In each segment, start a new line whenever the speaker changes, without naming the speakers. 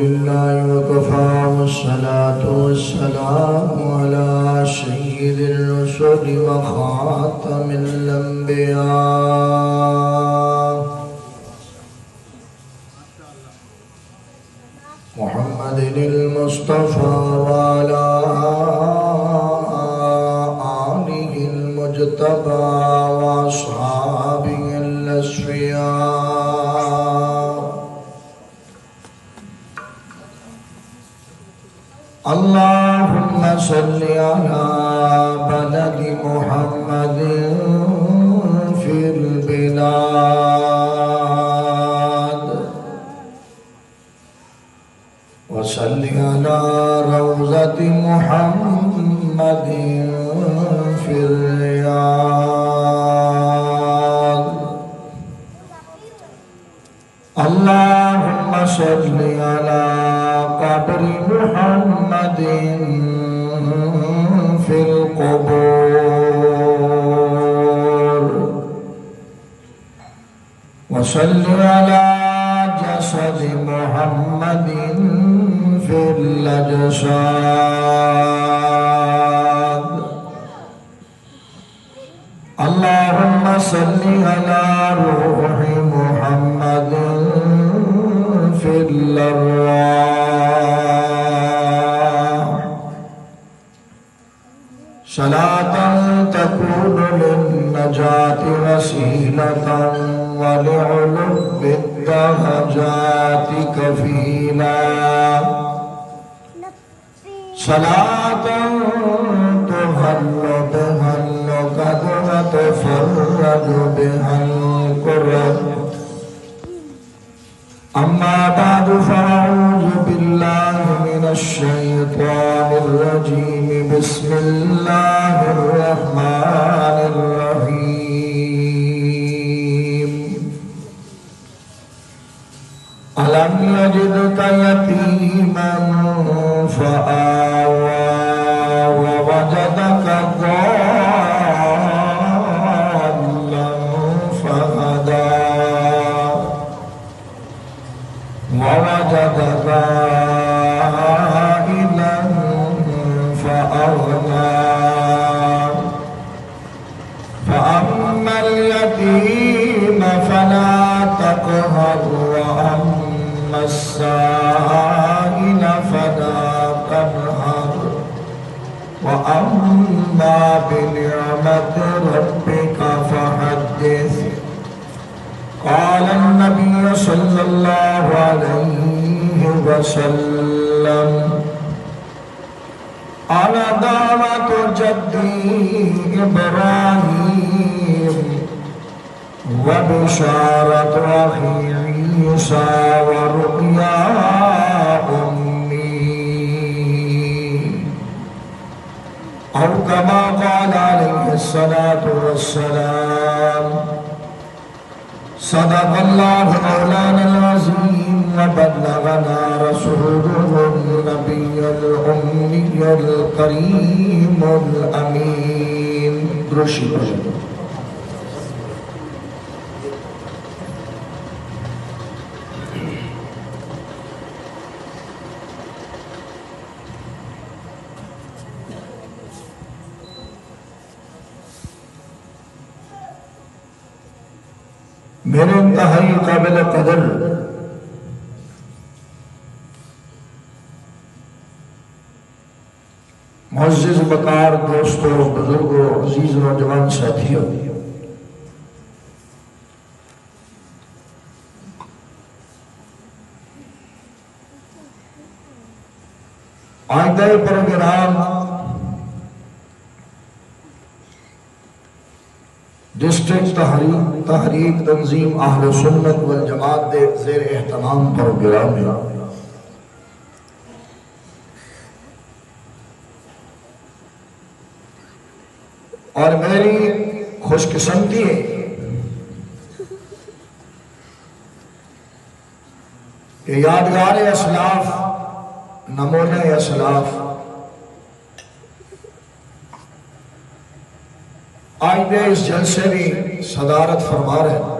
لله وكفى والصلاة والسلام على سيد الرسل وخاتم الأنبياء محمد المصطفى وعلى آله المجتبى وأصحابه الأصفياء اللهم صل على بلد محمد في البلاد وصل على روضة محمد في الرياض اللهم صل على قبر محمد في القبور وصل على جسد محمد في الأجساد اللهم صل على روح محمد في الأرواح صلاة تكون للنجاة وسيلة ولعلو الدرجات كفيلا صلاة تهل بها اللقد وتفرج بها الكرب أما بعد فأعوذ بالله من الشيطان الرجيم بسم الله الرحمن الرحيم ألم يجدك يتيما فآوى ووجدك ضالا فهدى ووجدك عائلا فأغنى فأما اليتيم فلا تقهر وأما السائل فلا تنهر وأما بنعمة ربك فحدث قال النبي صلى الله عليه وسلم على دعوة جدي إبراهيم وبشارة أخي عيسى ورؤيا أمي أو كما قال عليه الصلاة والسلام صدق الله مولانا العظيم وبلغنا رسوله النبي الأمي الكريم الأمين درشي میرے انتہائی قابل قدر معزز بکار دوستوں بزرگوں عزیز نوجوان ساتھیوں آئندہ پروگرام ڈسٹرکٹ تحریک تنظیم اہل سنت والجماعت دے زیر اہتمام پروگرام ہے اور میری خوش قسمتی ہے کہ یادگار اسلاف نمونہ اسلاف آئندہ اس جلسے بھی صدارت فرما رہے ہیں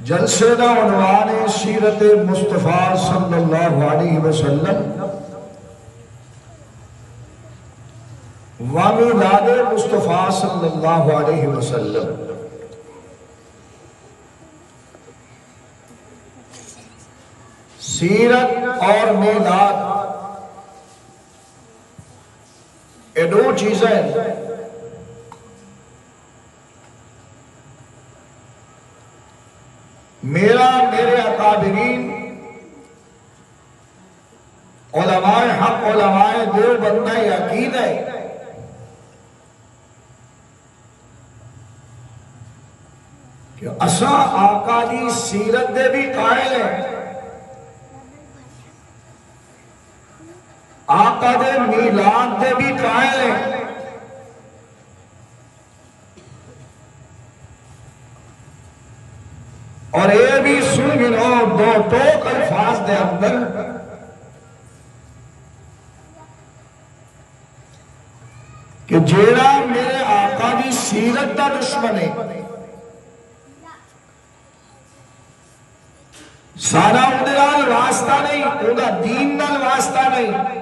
جلسے دا عنوان ہے سیرت مصطفیٰ صلی اللہ علیہ وسلم ومیلاد مصطفیٰ صلی اللہ علیہ وسلم۔ سیرت اور میلاد یہ دو چیزیں میرے اکابرین علماء حق علماء دیوبند عقید ہے کہ اساں آقا دی سیرت دے بھی قائل ہیں، آقا دے میلاد دے بھی قائل ہیں، اور یہ بھی سن گنو دو ٹوک الفاظ دے اندر کہ جیڑا میرے آقا دی سیرت دا دشمن ہے سارا اندر نال واسطہ نہیں، اندر دین نال واسطہ نہیں،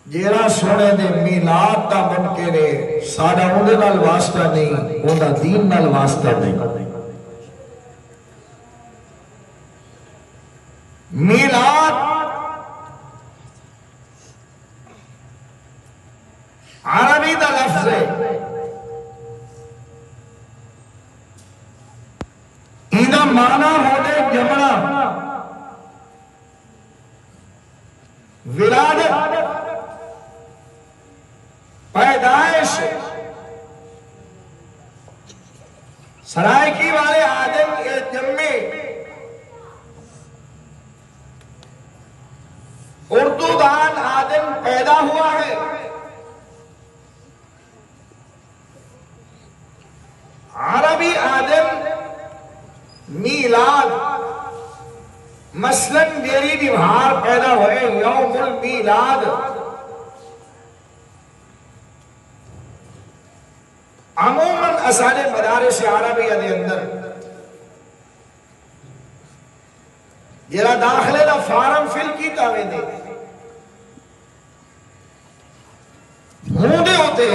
جیڑا سونے دے میلاد دا منکر ہے سارا اندر نال واسطہ نہیں، اندر دین نال واسطہ نہیں۔ میلاد عربی دا لفظ ہے، ایدہ معنی ہونے جمعہ ولادت پیدائش، سرائکی والے آدم کے جمعے اردو دان آدم پیدا ہوا ہے، عربی آدم میلاد مثلاً میری دیوار پیدا ہوئے یوم المیلاد، عموماً اسالے مدارس عربیہ دے اندر جرا داخلے دا فارم فل کی تاوے دے ہوندے ہوتے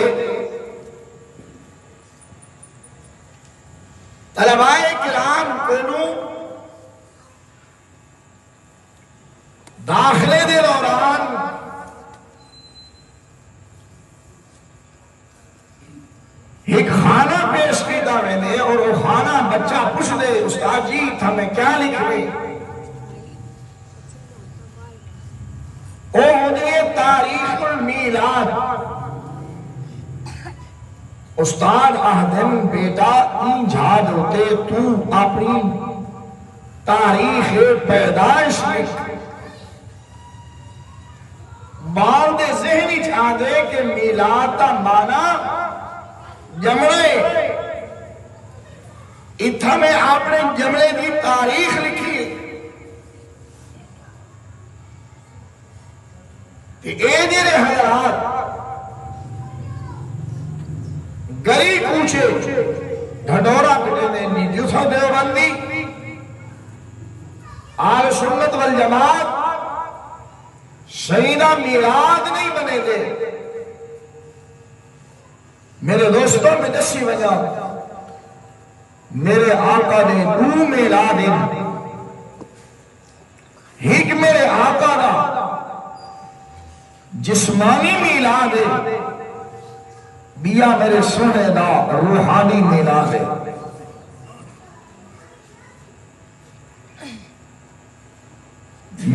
طلباء کرام کنو داخلے دے دوران ایک خانہ پیش کیتا میں نے، اور وہ خانہ بچہ پوچھ دے استاد جی تھا میں کیا لکھ رہی، وہ ہونے تاریخ المیلاد۔ استاد آدم بیٹا این جھاد ہوتے تو اپنی تاریخ پیدائش لکھ، بال دے ذہنی چھا دے کہ میلاد تا معنی جملے، اتھا میں آپ نے جملے دی تاریخ لکھی کہ اے دیرے حضرات گری پوچھے ڈھڈورا پٹے نے نیجوسا دیوبندی آل سنت والجماعت شہیدہ میلاد نہیں بنے دے۔ میرے دوستوں میں دسی وجہ میرے آقا نے دو میلاد ہیں، ایک میرے آقا دا جسمانی میلاد ہے، بیا میرے سونے دا روحانی میلاد ہے۔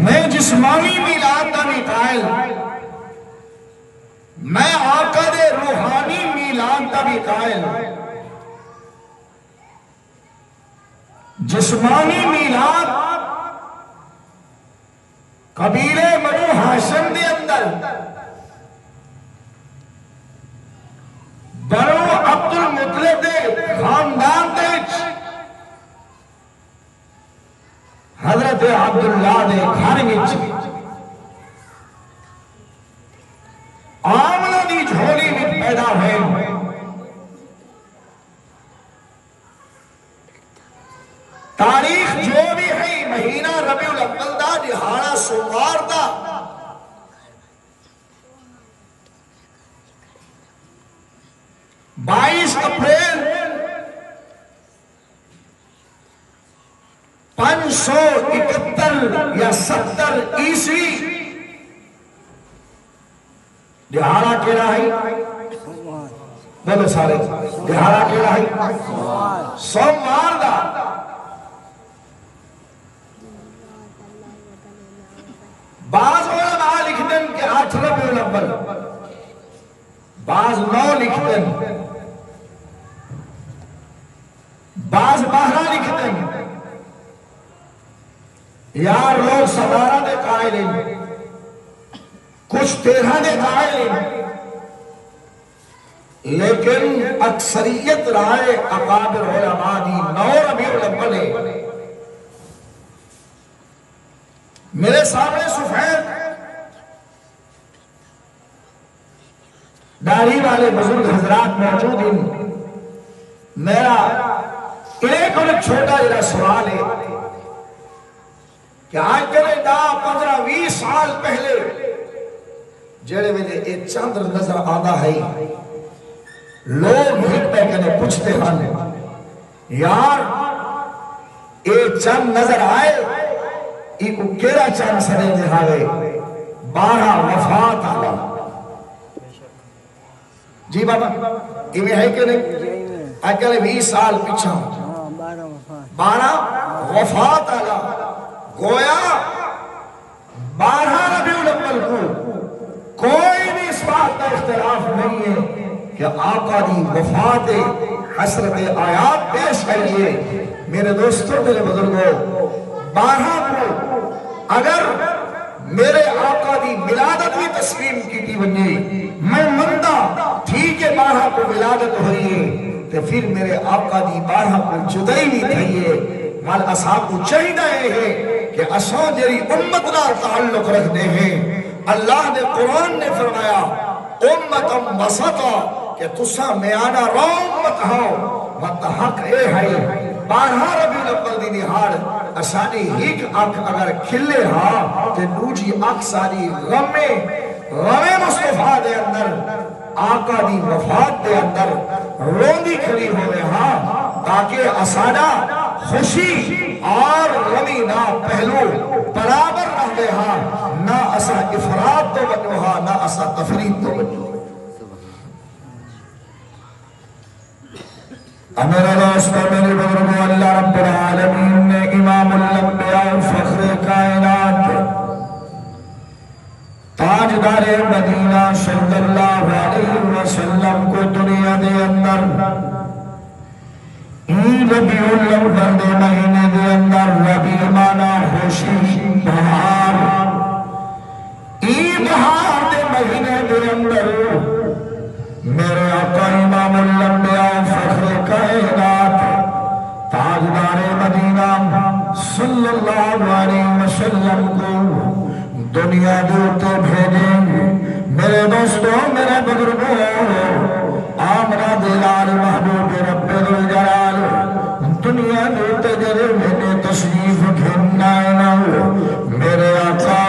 میں جسمانی میلاد دا نہیں قائل، میں آقا دے روحانی میلاد دا بھی قائل۔ جسمانی میلاد قبیلے بنو ہاشم دے اندر بنو عبد المطلب دے خاندان دے حضرت عبداللہ دے گھر وچ آمنہ دی جھولی میں پیدا ہوئے، 571 یا 70 عیسوی دہاڑا کیڑا ہے؟ بولو سارے دہاڑا کیڑا ہے؟ سوموار دا بعض علماء لکھتے ہیں کہ 8 ربیع الاول، بعض 9 لکھتے ہیں، بعض 12 لکھتے ہیں۔ یار لوگ 17 دے قائل ہیں، کچھ 13 دے قائل ہیں، لیکن اکثریت رائے اکابر علماء دی 9 ربیع الاول ہے۔ میرے سامنے سفید داڑھی والے بزرگ حضرات موجود ہیں، میرا ایک اور چھوٹا جرا سوال ہے کہ آج کلے دا 15-20 سال پہلے جڑے ویلے ایک چاندر نظر آدھا ہے، لوگ ہیک پہ کہنے پوچھتے ہیں یار ایک چاند نظر آئے، ایک کیرا چاند سنے جہاوے 12 وفات آگا۔ جی بابا ایمیں ہے کہ نہیں؟ آج کلے 20 سال پیچھا 12 وفات آگا، گویا 12 ربیع الاول کو کوئی بھی اس بات کا اختلاف نہیں ہے کہ آقا دی وفات حسرت آیات پیش کریے۔ میرے دوستوں میرے بزرگوں 12 کو اگر میرے آقا دی ولادت بھی تسلیم کی تھی ونجے میں مندہ ٹھیک ہے 12 کو ولادت ہوئی ہے تو پھر میرے آقا دی 12 کو جدائی بھی تھئیے مال اصحاب کو چاہیدہ ہے کہ اساں جری امتنا تعلق رکھ دے ہیں۔ اللہ نے قرآن نے فرمایا امتم وسطا کہ تسا میانا رو مت ہاؤ مت حق اے ہے 12 ربیع الاول دی نہاڑ اسانی ہیک آنکھ اگر کھلے ہاں تے دوجی آنکھ ساری غمے مصطفیٰ دے اندر آقا دی وفات دے اندر روندی کھڑی ہوئے ہاں تاکہ اسانا خوشی اور غمی نہ پہلو برابر رہ دے ہاں، نہ اسا افراد تو بنو ہاں نہ اسا تفرید تو بنو۔ میرے دوستو میرے بزرگوں اللہ رب العالمین نے امام الانبیاء فخر کائنات تاجدار مدینہ صلی اللہ علیہ وسلم کو دنیا دے اندر ربیع الاول دے مہینے دے اندر ربیع مانا خوشی بہار، بہار دے مہینے دے اندر میرے آقا امام الانبیاء فخر کائنات تاجدار مدینہ صلی اللہ علیہ وسلم کو دنیا دوتے بھیجیں۔ میرے دوستوں میرے بزرگوں آمنہ دلال محبوب رب الجلال دنیا دوتے جرے میں تشریف گھنائنا میرے آقا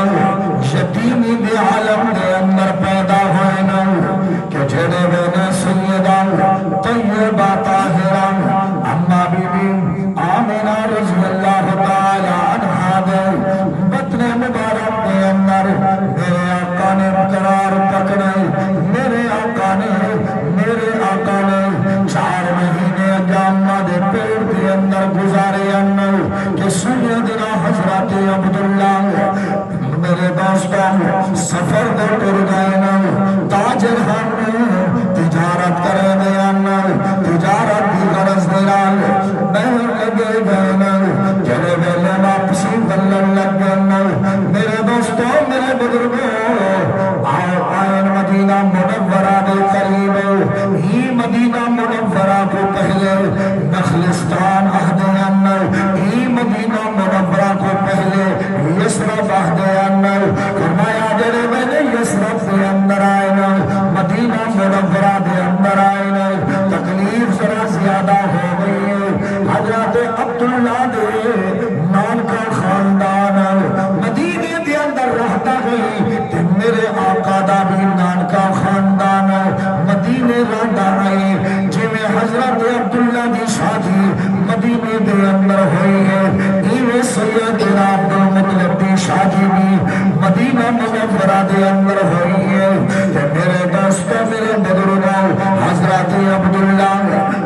یتیمی دے عالم دے اندر پیدا ہوئینا کہ جڑے میں سیدہ طیبہ طاہرہ اما بی بی آمنہ رضی اللہ تعالی عنہ دے بطن مبارک دے اندر میرے آقا نے قرار پکڑے، میرے آقا نے 4 مہینے جامعہ دے پیڑ دے اندر گزارے انہوں کہ سیدنا حضرت عبداللہ میرے دوستان سفر دے ٹر گئے نا تاجر ہم تجارت کرے دیا نا تجارت دی غرض دلال بہر لگے گئے نا جلے بیلے واپسی بلن لگ گئے نا میرے دوستوں میرے بزرگوں آئین مدینہ منورہ دے قریب ہی مدینہ منورہ کو پہلے نخلستان عہدے انر ہی مدینہ منورہ کو پہلے یسرف عہدے انر فرمایا جڑے میں نے یسرف دے اندر آئینا مدینہ منورہ دے اندر آئینا تکلیف ذرا زیادہ ہو گئی ہے۔ حضرت عبداللہ دے نان کا خاندان مدینہ دے اندر رہتا گئی کہ میرے آقا دا بھی نان کا خاندان مدینہ رہتا آئی جی میں حضرت عبداللہ دی شادی مدینہ دے اندر ہوئی ہے ایوے سید مدینہ منورہ دے اندر ہوئی ہے کہ میرے دوستوں میرے بزرگوں حضرت عبداللہ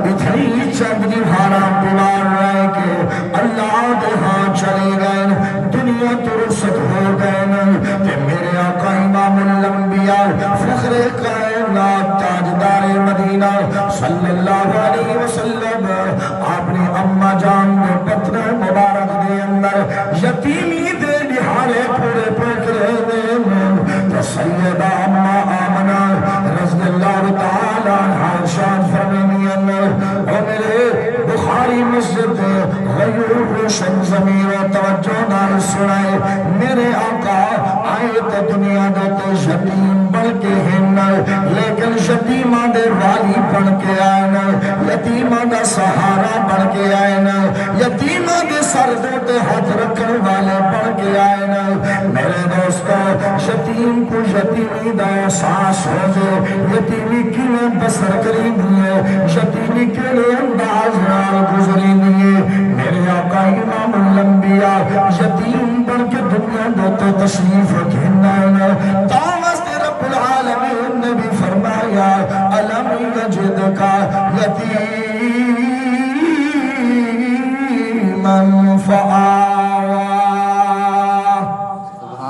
اتنی چند دہاڑا دیوار رہے کہ اللہ دے ہاں چلے گئے دنیا تو رخصت ہو گئے کہ میرے آقا امام الانبیاء فخر کائنات تاجدار مدینہ صلی اللہ علیہ وسلم آپ نے اماں جان دے پتر مبارک دے اندر یتیمی دے نہارے پورے پکرے دے تو سیدہ اماں آمنہ رضی اللہ تعالی عنہ شان فرمینی او میرے بخاری مسجد غیور روشن زمین و توجہ نال سنائے میرے آقا آئے تو دنیا دے تو یتیم بڑھ کے ہن لیکن یتیمہ دے والی بڑھ کے آئے یتیمہ دا سہارا بڑھ کے آئے یتیمہ دے سر دے ہاتھ رکھن والے بڑھ کے آئے میرے دوستو یتیم کو یتیمی دا احساس ہو جائے یتیمی کیوں بسر کری دیئے یتیمی کے لئے انداز نال گزری دیئے میرے آقا امام الانبیاء یتیم بڑھ کے دنیا دوتے تشریف گھنائے تاوست رب العالمین نے بھی فرمایا علم یجد کا یتیماً فآوا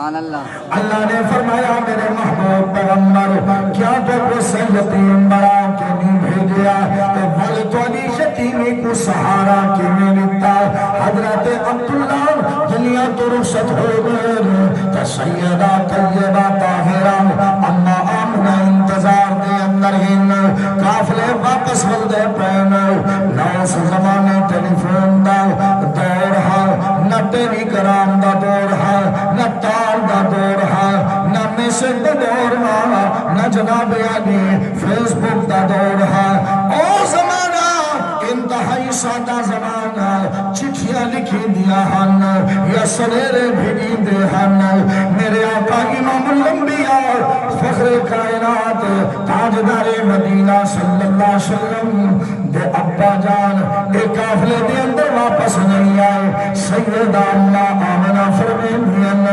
اللہ نے فرمایا میرے محبوب پیغمبر کیا تو کوئی یتیم بڑا کے نہیں بھیجیا تو بھل تو علی یتیمی کو سہارا کی میں لکھتا حضرت عبداللہ دنیا تو رخصت ہو گئے تو سیدہ طیبہ طاہرہ اما آمنہ انتظار دے اندر ہن قافلے واپس ہل دے پہن ناس زمانے ٹیلیفون دا دور ہاں نہ ٹیلی گرام دا دور ہاں نہ تار دا دور ہاں نہ میسج دا دور ہاں نہ جناب علی فیس بک دا دور ہاں او زمانہ انتہائی سادہ زمانہ چٹھیاں لکھی دیا ہن یا سنیرے بھیجی دے ہن میرے آقا امام الانبیاء فخر کائنات تاجدار مدینہ صلی اللہ علیہ وسلم دے ابا جان ایک قافلے دے اندر واپس نہیں آئے سیدہ اماں آمنہ فرمین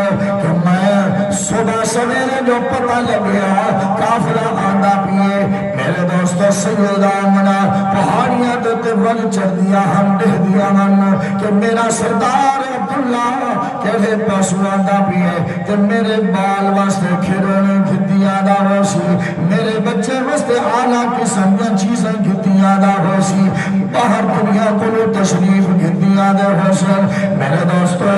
کہ میں صبح سویرے جو پتہ لگیا قافلہ آندہ پیے میرے دوستو سیدہ آمنہ پہاڑیاں دیتے ول چڑھ دیا ہم دہ دیا ہم کہ میرا سردار عبداللہ کہے پاسو آندہ پیے کہ میرے بال واسطے کھرونے گھتیا دا ہوسی میرے بچے واسطے آلہ کی سنگن چیزیں گھتیا دا ہوسی باہر دنیا کو تشریف گھتیا دا ہوسی میرے دوستو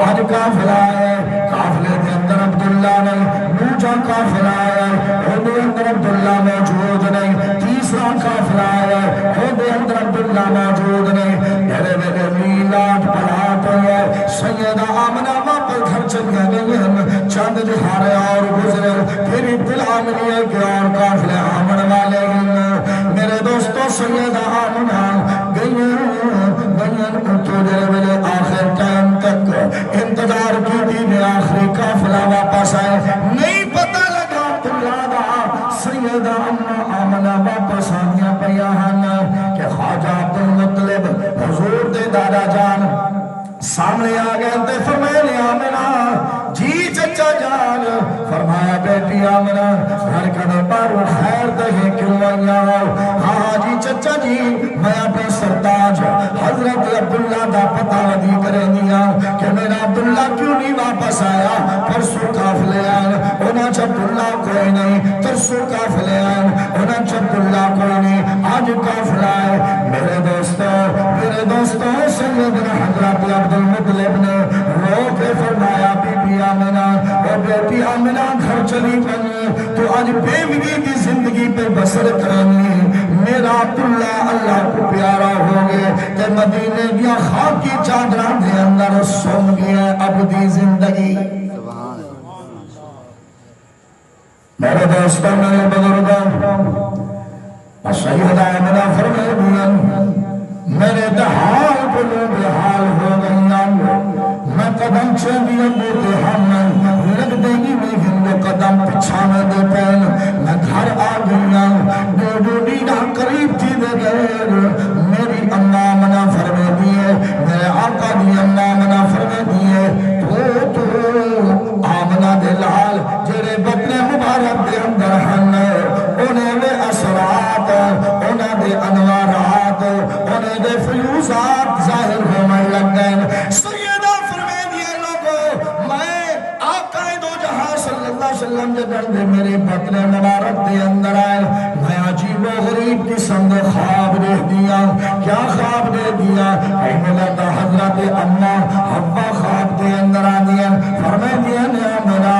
آج کافلہ ہے کافلے دے اندر عبداللہ نہیں نوجہ کافلہ ہے خودے اندر عبداللہ موجود نہیں تیسرا کافلہ ہے خودے اندر عبداللہ موجود نہیں میرے میرے میلاد پڑھا تو ہے سیدہ آمنہ واپس گھر چلیا گئی ہیں چند دہارے اور گزرے پھر اطلاع ملی ہے کہ اور کافلے آمن والے ہیں میرے دوستو سیدہ آمنہ گئی تو دے ملے آخر ٹائم تک انتظار کی دین آخری کافلہ واپس آئے نہیں پتہ لگا عبداللہ سیدہ آمنہ واپس آنیا پیاہن کہ خواجہ عبدالمطلب حضور دے دادا جان سامنے آگئے انتے فرمائے آمنہ جی چچا جان فرمایا بیٹی آمنہ گھر کنے پارو خیر دہے کیوں آیا ہاں جی چچا جی میں اپنے سرداج حضرت عبداللہ دا پتہ ودی کرے دیا کہ میرا عبداللہ کیوں نہیں واپس آیا پرسو کافلے آئے انہاں چھ عبداللہ کوئی نہیں ترسو کافلے آئے انہاں چھ عبداللہ کوئی نہیں آج کافلہ آئے میرے دوستوں سیدنا حضرت عبدالمطلب نے رو کے فرمایا بی بی آمنہ اور بیٹی آمنہ گھر چلی بنی تو آج بیوی کی زندگی پہ بسر کرنی میرا عبداللہ اللہ کو پیارا ہو گئے کہ مدینے دیا خاک کی چادران دے اندر سن گیا ابدی زندگی میرے دوستوں میرے بزرگوں سیدہ آمنہ فرمائے دیا میرے دہال کو لوگ حال ہو گئیاں میں قدم چلی ابوتے ہم لگ دے گی میں ہند قدم پچھانے دے پین میں گھر آ گئیاں دو دینا قریب تھی دے گئے میری اماں منہ فرمے دیئے میرے آقا دی اماں منہ فرمے دیئے تو آمنہ دے لہا انوارات انہیں دے فیوزات ظاہر ہونے لگ گئے سیدہ فرمائے دیئے لوگوں میں آقا دو جہاں صلی اللہ علیہ وسلم جدر دے میرے بطن مبارک دے اندر آئے میں عجیب و غریب قسم دے خواب دے دیا کیا خواب دے دیا اے ملتا حضرت اما حوا خواب دے اندر آدیا فرمائے دیا نیامنا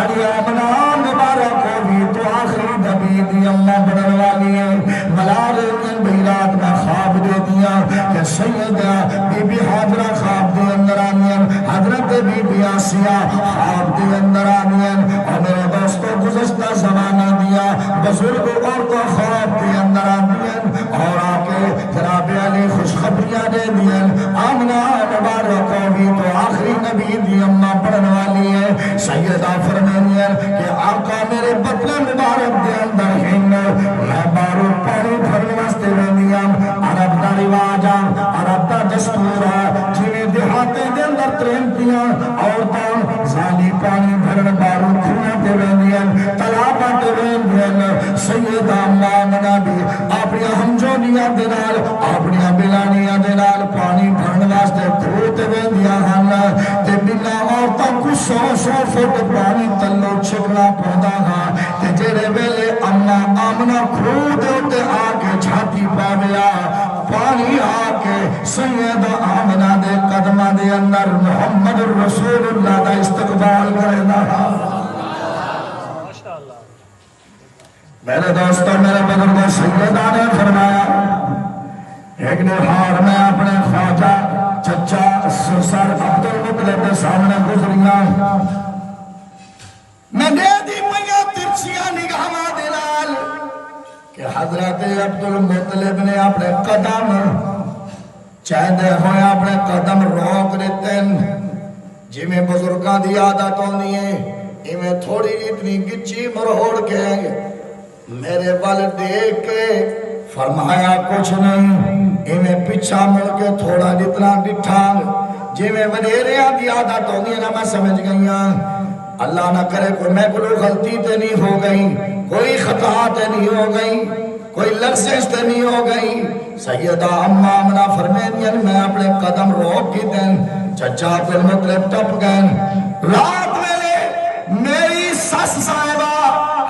علی آمنا مبارک ہوگی تو آخری نبی دی اللہ بڑھن والی ہے ملال دن بیرات میں خواب دے دیا کہ سیدہ بی بی حاضرہ خواب دے اندر آدیا حضرت بی بی آسیہ خواب دے اندر آدیا اور میرے دوستوں گزشتہ زمانہ دیا بزرگ اور کو خواب دے اندر آدیا اور آکے جناب علی خوشخبریاں دے دیا آمنا مبارک ہوگی تو آخری نبی دی اماں پڑھن والی ہے سیدہ فرمانی ہے کہ آقا میرے بطن مبارک دے اندر ہن میں بارو پانی بھرنے واسطے رہنیا عرب دا رواجا عرب دا دستورا جنہیں دیہاتے دے اندر ترینتیاں عورتاں زانی پانی بھرن بارو کھونا دے رہنیا تلابہ دے رہنیا سیدہ مامنا بھی اپنی ہمجونیاں دنال اپنی بلانیاں دنال پانی بھرن واسطے کھوتے رہنیا ہانا تے بنا عورتاں کو سو فٹ پانی تلو چھکنا پڑھا گا تے جیرے ویلے امنا آمنا کھوتے ہوتے آکے چھاتی پاویا پانی آکے سیدہ آمنا دے قدمہ دے اندر محمد رسول اللہ دا استقبال کرنا میرے دوستوں میرے بزرگوں سیدہ نے فرمایا ایک نہار میں اپنے خواجہ چچا سر عبدالمطلب دے سامنے گزریاں میں دے دی میا ترچیاں نگاہاں دلال کہ حضرت عبدالمطلب نے اپنے قدم چاہدے ہوئے اپنے قدم روک دیتے ہیں جی میں بزرگاں دی عادت ہوندی ہے یہ میں تھوڑی اتنی گچی مرہوڑ کے میرے والد دیکھ کے فرمایا کچھ نہیں یہ میں پچھا مل کے تھوڑا جتنا ڈٹھانگ جی میں وڈیریاں دی عادت ہوندی ہے نا میں سمجھ گئیاں اللہ نہ کرے کوئی میں کوئی غلطی تے نہیں ہو گئی کوئی خطا تے نہیں ہو گئی کوئی لرزش تے نہیں ہو گئی سیدہ اماں منا فرمائیں میں اپنے قدم روک کی دیں چچا پھر مطلب ٹپ گئے رات میں میری سس صاحبہ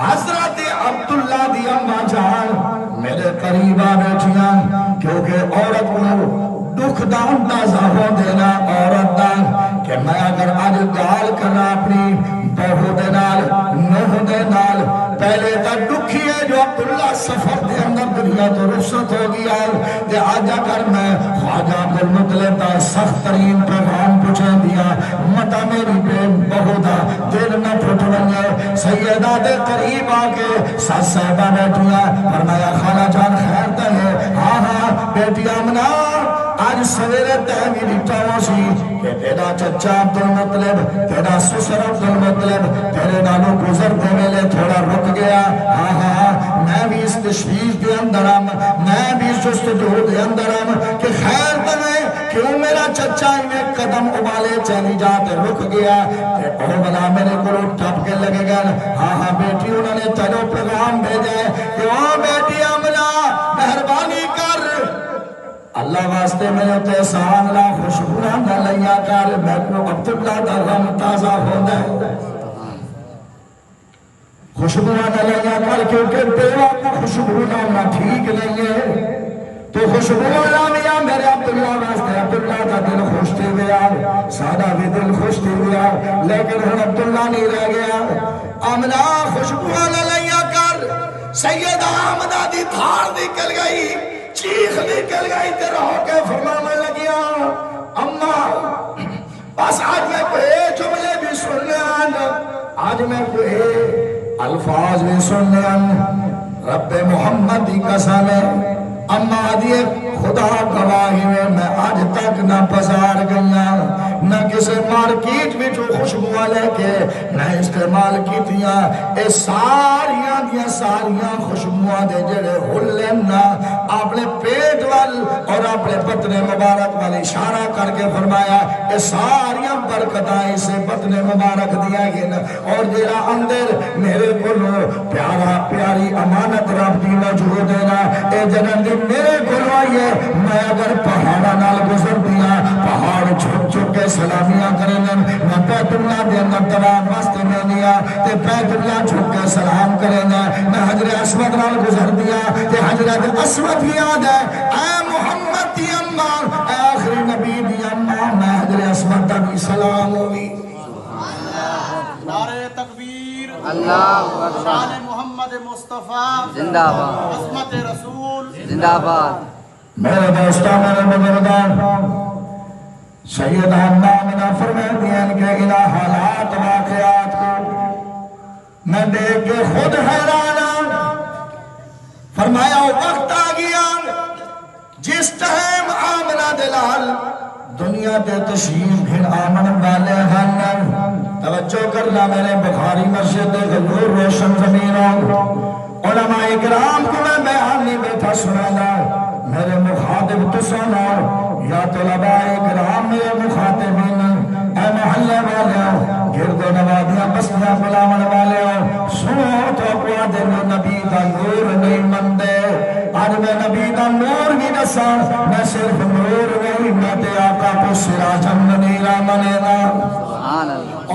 حضرت عبداللہ دی اماں جان میرے قریبہ بیٹھیاں کیونکہ عورت کو دکھ دان تازہ ہو دینا عورت دان کہ میں اگر آج گال کرنا اپنی بہو دے نال نوہ دے نال پہلے تک دکھی ہے جو عبداللہ سفر دے اندر دنیا تو رخصت ہو گیا کہ آج اگر میں خواجہ عبدالمطلب دا سخت ترین پیغام پوچھے دیا متا میری پہ بہو دا دل نہ پھٹوئے سیدہ دے قریب آکے ساتھ صاحبہ بیٹھیا فرمایا خالہ جان خیر دے ہاں ہاں بیٹی آمنا آج سویرے تحمیلی ٹاؤں سی کہ تیرا چچا عبدالمطلب تیرا سسر عبدالمطلب تیرے نالو گزر دے ملے تھوڑا رک گیا ہاں ہاں میں بھی اس تشویش دے اندرم میں بھی اس جستجو دے اندرم کہ خیر تمہیں کیوں میرا چچا میں قدم ابالے چلی جاتے رک گیا کہ اوہ بلا میرے کو ٹھپ کے لگے گا ہاں ہاں بیٹی انہوں نے تیرو پیغام بھیجے کہ اوہ بیٹی امنا مہربانی کر اللہ واسطے میں تے سانگلا خوشبونا نہ لیا کر میں کو عبداللہ دا غم تازہ ہو دے خوشبونا نہ لیا کر کیونکہ بیوہ کو خوشبونا نہ ٹھیک نہیں ہے تو خوشبونا لیا میرے عبداللہ واسطے عبداللہ کا دل خوش تھی گیا سادہ بھی دل خوش تھی گیا لیکن ہم عبداللہ نہیں رہ گیا آمنا خوشبونا نہ لیا کر سیدہ آمدہ دی دھار نکل گئی چیخ نکل گئی تیرا ہو کے فرمانے لگیا اماں بس آج میں کوئی جملے بھی سننے آنا آج میں کوئی الفاظ بھی سننے آنا رب محمد دی قسم ہے اماں دیئے خدا گواہی میں آج تک نہ بازار گیا نہ کسی مارکیٹ میں جو خوشبو لے کے نہ استعمال کی دیا اے ساریاں دیا ساریاں خوشبو دے جڑے ہلن نہ اپنے پیٹ وال اور اپنے بطن مبارک وال اشارہ کر کے فرمایا اے ساریاں برکتائیں سے بطن مبارک دیا گیا اور جیرا اندر میرے کو پیارا پیاری امانت رب دی موجود ہے نا اے جنم دی میرے گلوائیے میں اگر پہاڑا نال گزر دیا پہاڑ چھک چھک کے سلامیاں کریں میں بیت اللہ دے اندر تمام واسطے میں دیا تے بیت اللہ چھک کے سلام کریں میں حجر اسود نال گزر دیا تے حجر اسود بھی یاد ہے اے محمد دی اماں اے آخری نبی دی اماں میں حجر اسود دا بھی سلام ہوئی
نعرہ تکبیر
اللہ اکبر
شان محمد مصطفیٰ
زندہ باد
عظمت رسول
زندہ باد
میرے دوستوں میرے بزرگوں سیدہ آمنہ فرماتی ہیں کہ الہ حالات واقعات کو میں دیکھ کے خود حیرانا فرمایا وقت آ گیا جس ٹائم آمنہ دلال دنیا تے تشریف پھر آمن والے ہن توجہ کرنا میرے بخاری مسجد غیور روشن زمینوں علماء اکرام کو میں بیان نہیں بیٹھا سنانا میرے مخاطب تو سنو یا طلباء اکرام میرے مخاطبین اے محلے والے گرد و نوادیاں بستیاں بلاون والے سنو تو اقوا دن نبی دا نور نہیں مندے آج میں نبی دا نور بھی دسا میں صرف نور نہیں میں تے آقا کو سراجم منیرہ منے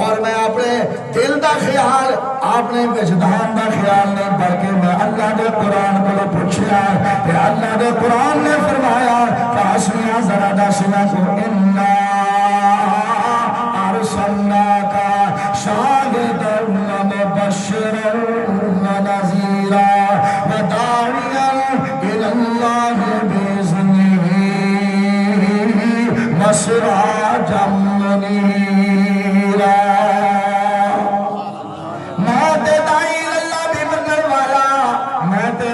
اور میں اپنے دل دا خیال اپنے وجدان دا خیال نہیں بلکہ میں اللہ دے قرآن کو پوچھیا کہ اللہ دے قرآن نے فرمایا فاسمیا ذرا داسنا کو انا ارسلناکا شاہدا ومبشرا ونذیرا وداعیا الی اللہ باذنہ وسراجا منیرا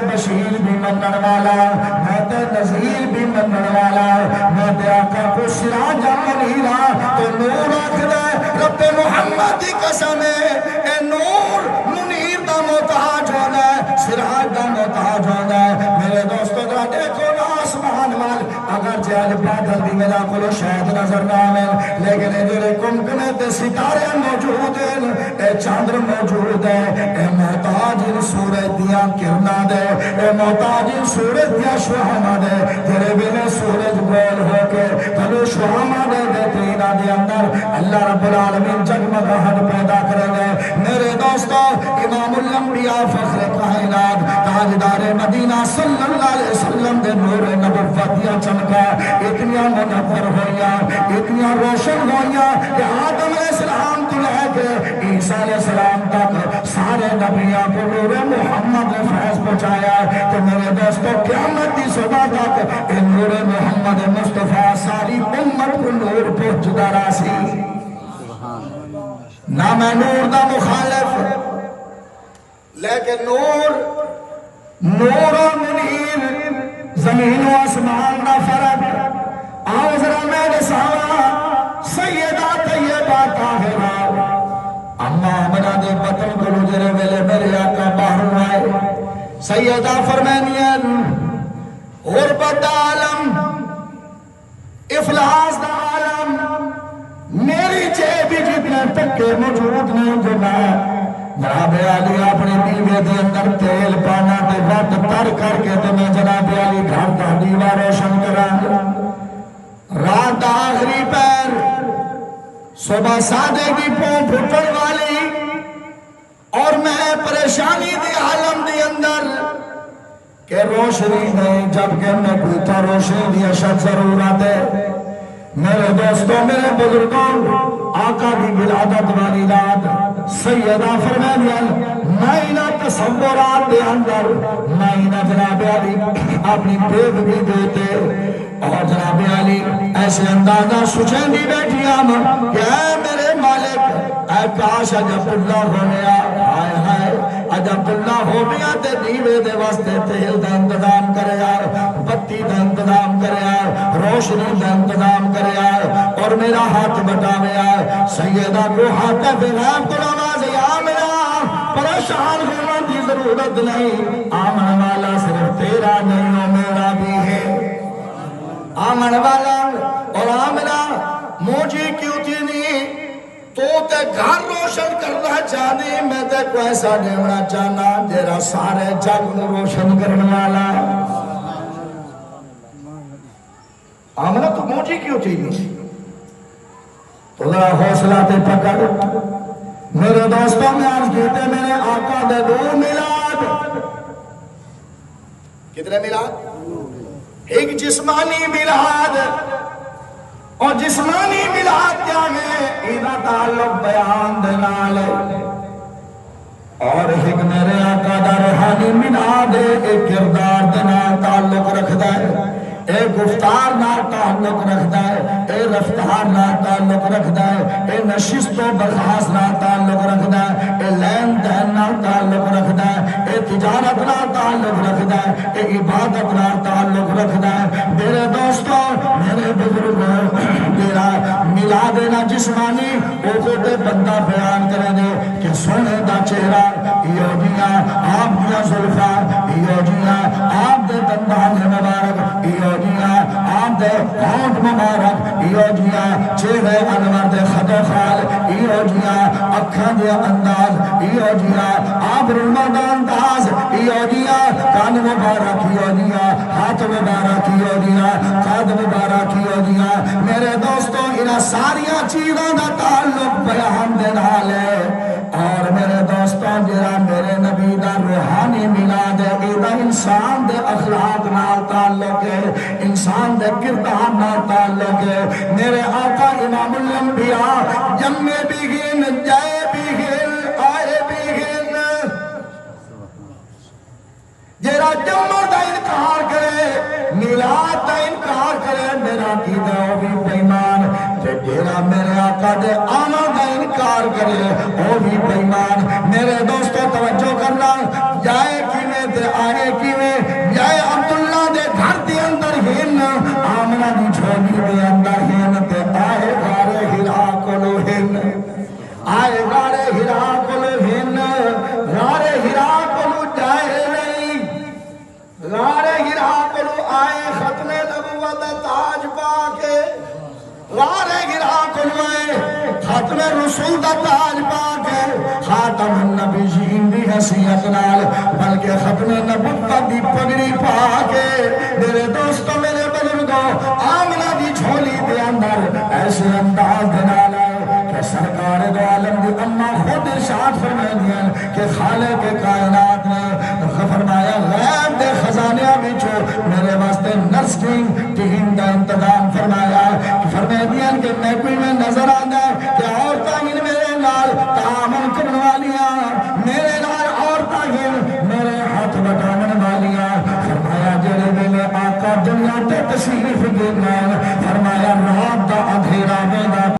بشیر بھی منن والا میں تے نذیر بھی منن والا میں تے آقا کو سراجا منیرا تو نور آکھدا رب محمد دی قسم اے نور منیر دا محتاج ہونا ہے سراج دا محتاج ہونا ہے میرے دوستو ذرا دیکھو نا آسمان وال اگر جہل بادل بھی میرا کولو شاید نظر نہ آویں لیکن اے جڑے کمکنے تے ستارے موجود ہیں اے چاند موجود ہے اے محتاج سورج دیاں کرنا دے اے محتاج سورج دیا شہامہ دے تیرے بلے سورج گول ہو کے تلو شہامہ دے تینا دے اندر اللہ رب العالمین جگمگاہٹ پیدا کرے گے میرے دوستو امام الانبیاء فخر کائنات تاجدار مدینہ صلی اللہ علیہ وسلم دے نور نبوتیاں چمکا اتنیاں منور ہویاں اتنیاں روشن ہویاں کہ آدم علیہ السلام تو لے کے عیسیٰ علیہ السلام تک سارے نبیاں کو نور محمد نے فیض پہنچایا تو میرے دوستو قیامت کی صبح تک ان نور محمد مصطفیٰ ساری امت کو نور پہنچدا راسی نہ میں نور دا مخالف لیکن نور و منیر زمین و آسمان دا فرق آؤ ذرا میں دساوا سیدہ طیبہ طاہرہ اما آمنہ دے بطن کو لجرے ویلے میرے آقا باہر آئے سیدہ فرمینین غربت عالم افلاس دا عالم میری جیبی جتنے تکے موجود نہیں جو میں جناب علی اپنی بیوے دے اندر تیل پانا دے وقت تر کر کے تے میں جناب علی گھر دا دیوا روشن کرا رات آخری پیر صبح سادے کی پون پھٹن والی اور میں پریشانی دی عالم دی اندر کہ روشنی نہیں جبکہ میں بوتا روشنی دی اشد ضرورت ہے میرے دوستوں میرے بزرگوں آقا کی ولادت والی رات سیدہ فرمانیان مائنہ تصورات دے اندر مائنہ جناب علی اپنی بیب بھی دیتے اور جناب علی ایسے اندازہ سچیں بھی بیٹھی ہم کہ اے میرے مالک اے کاش عجب اللہ ہونے آئے ہائے عجب اللہ ہو بیا تے دیوے دے واسطے تیل دا انتظام کرے یار بتی دا انتظام کرے یار روشنی دا انتظام کرے یار اور میرا ہاتھ بٹاوے یار سیدہ کو ہاتھ غیب کو نماز آمنہ پریشان ہونا دی ضرورت نہیں آمن والا صرف تیرا نہیں ہو میرا بھی ہے آمن والا اور آمنہ موجی کیوں تھی نہیں تو تے گھر روشن کرنا چاہنی میں تے کو ایسا دیونا چاہنا جیرا سارے جگ نو روشن کرنے والا آمنہ تو موجی کیوں چاہیے تو ذرا حوصلہ تے پکڑ میرے دوستوں میں عرض کیتے میرے آقا دے دو میلاد کتنے میلاد ایک جسمانی میلاد اور جسمانی میلاد کیا ہے ایدہ تعلق بیان دنال اور ایک میرے آقا دا روحانی میلاد ایک کردار دنال تعلق رکھتا ہے اے گفتار نال تعلق رکھتا ہے اے رفتار نال تعلق رکھتا ہے اے نشست و برخاست نال تعلق رکھتا ہے اے لین دین نال تعلق رکھتا ہے اے تجارت نال تعلق رکھتا ہے اے عبادت نال تعلق رکھتا ہے میرے دوستوں میرے بزرگوں میرا میلاد نا جسمانی وہ کوتے بندہ بیان کرے دے کہ سونے دا چہرہ یہ جیاں آپ دیا زلفہ یہ جیاں آپ دے دندان مبارک یہ جیاں آپ دے ہونٹ مبارک یہ جیاں چہرے انور دے خد و خال یہ جیاں اکھاں دے انداز یہ جیاں آپ رمضان انداز یہ جیاں کان مبارک یہ جیاں ہاتھ مبارک یہ جیاں قد مبارک یہ جیاں میرے دوستوں انہا ساریاں چیزوں دا تعلق بیان دے نال ہے اور میرے دوستوں جرا میرے نبی دا روحانی میلاد ہے ایدہ انسان دے اخلاق نال تعلق ہے انسان دے کردار نال تعلق ہے میرے آقا امام الانبیاء جمع بھی گن جائے بھی گن آئے بھی گن جرا جمع دا انکار کرے میلاد دا انکار کرے میرا قیدہ ہو بھی بیمان جیرا میرے آقا دے آمد دا انکار کرے وہ بھی بیمان میرے دوستو توجہ کرنا جائے کیویں تے آئے کیویں جائے عبداللہ دے گھر دے اندر ہن آمنہ دی جھولی دے اندر ہن تے آئے غارے ہرا کلو ہن آئے غارے ہرا کلو ہن غارے ہرا کلو جائے نہیں غارے ہرا کلو آئے ختم نبوت تاج پاکے غارے ہرا کلو آئے ختم رسول دا تاج پاکے خاتم النبیین دی حیثیت نال بلکہ ختم نبوت دی پگڑی پاکے میرے دوستو میرے بزرگوں آمنہ دی جھولی دے اندر ایسے انداز دنال ہے کہ سرکار دو عالم دی اممہ خود ارشاد فرمائے دیا کہ خالق کائنات نے فرمایا غیب دے خزانیاں بچو میرے واسطے نرسکنگ ٹیم دا انتظام فرمایا فرمائے دیا کہ میں کوئی میں نظر آنا ہے